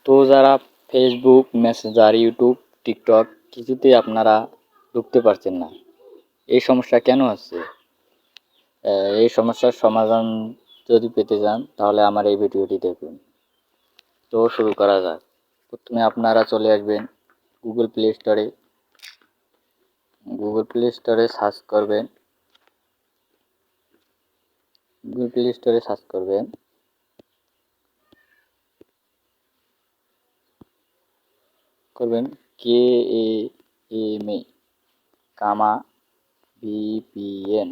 তো যারা Facebook, Messenger, YouTube, TikTok কিছুতেই আপনারা ঢুকতে পারছেন না, এই সমস্যা কেন হচ্ছে? এই সমস্যার সমাধান যদি পেতে চান তাহলে আমার এই ভিডিওটি দেখুন। তো শুরু করা যাক। প্রথমে আপনারা চলে আসবেন গুগল প্লে স্টোরে। গুগল প্লে স্টোরে সার্চ করবেন। গুগল প্লে স্টোরে সার্চ করবেন কে এ এম এ কামা ভিপিএন।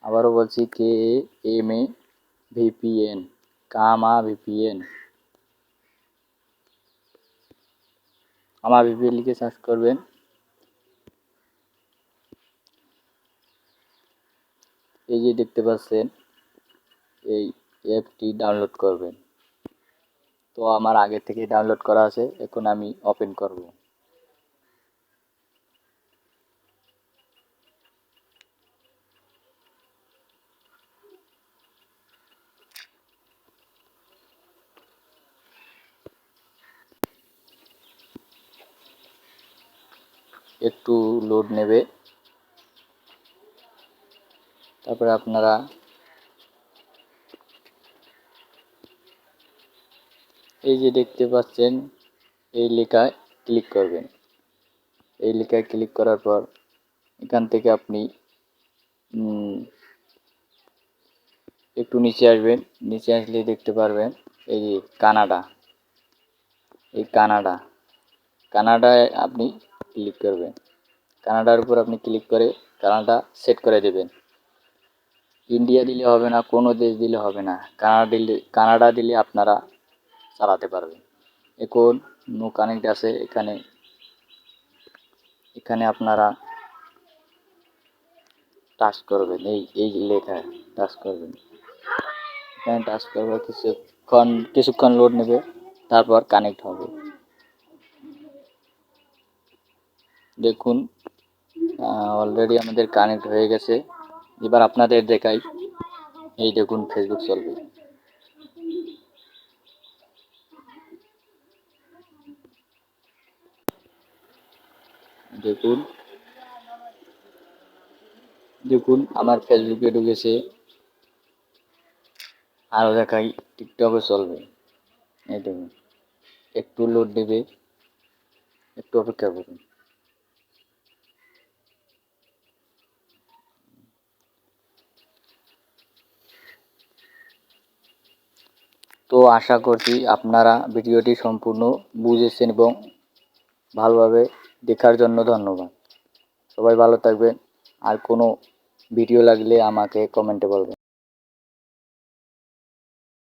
আবারও বলছি কে এম এ ভিপিএন কামা ভিপিএন। আমার ভিপিএন লিখে সার্চ করবেন। এই যে দেখতে পাচ্ছেন এই অ্যাপটি ডাউনলোড করবেন। তো আমার আগে থেকে ডাউনলোড করা আছে, এখন আমি ওপেন করব। একটু লোড নেবে, তারপরে আপনারা এই যে দেখতে পাচ্ছেন এই লেখায় ক্লিক করবেন। এই লেখায় ক্লিক করার পর এখান থেকে আপনি একটু নিচে আসবেন। নিচে আসলে দেখতে পারবেন এই যে কানাডা। এই কানাডায় আপনি ক্লিক করবেন। কানাডার উপর আপনি ক্লিক করে কানাডা সেট করে দেবেন। ইন্ডিয়া দিলে হবে না, কোনো দেশ দিলে হবে না, কানাডা দিলে আপনারা চালাতে পারবেন। এখন নো কানেক্ট আছে, এখানে আপনারা টাচ করবেন। এই লেখায় টাচ করবেন। এখানে টাচ করবে, কিছুক্ষণ লোড নেবে, তারপর কানেক্ট হবে। দেখুন অলরেডি আমাদের কানেক্ট হয়ে গেছে। এবার আপনাদের দেখাই, এই দেখুন ফেসবুক চলবে। দেখুন দেখুন আমার ফেসবুকে ঢুকেছে। আরও দেখাই টিকটকে চলবে। এই দেখুন একটু লোড দেবে, একটু অপেক্ষা করুন। তো আশা করছি আপনারা ভিডিওটি সম্পূর্ণ বুঝেছেন এবং ভালোভাবে দেখার জন্য ধন্যবাদ। সবাই ভালো থাকবেন। আর কোনো ভিডিও লাগলে আমাকে কমেন্টে বলবেন।